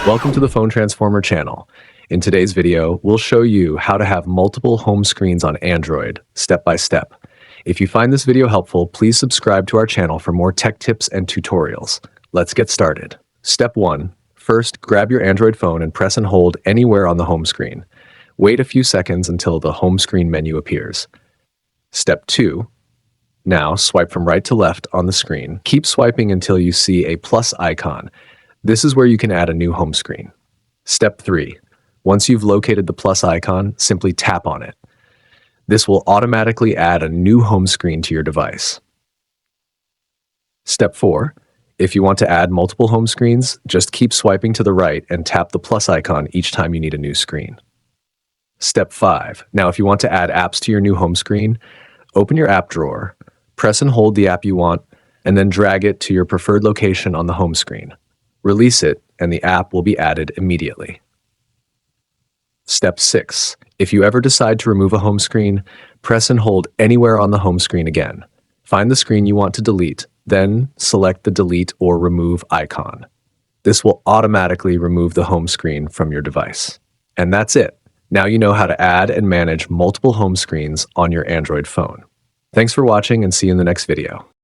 Welcome to the Phone Transformer channel. In today's video, we'll show you how to have multiple home screens on Android, step by step. If you find this video helpful, please subscribe to our channel for more tech tips and tutorials. Let's get started. Step 1. First, grab your Android phone and press and hold anywhere on the home screen. Wait a few seconds until the home screen menu appears. Step 2. Now, swipe from right to left on the screen. Keep swiping until you see a plus icon. This is where you can add a new home screen. Step 3. Once you've located the plus icon, simply tap on it. This will automatically add a new home screen to your device. Step 4. If you want to add multiple home screens, just keep swiping to the right and tap the plus icon each time you need a new screen. Step 5. Now, if you want to add apps to your new home screen, open your app drawer, press and hold the app you want, and then drag it to your preferred location on the home screen. Release it, and the app will be added immediately. Step 6. If you ever decide to remove a home screen, press and hold anywhere on the home screen again. Find the screen you want to delete, then select the delete or remove icon. This will automatically remove the home screen from your device. And that's it. Now you know how to add and manage multiple home screens on your Android phone. Thanks for watching and see you in the next video.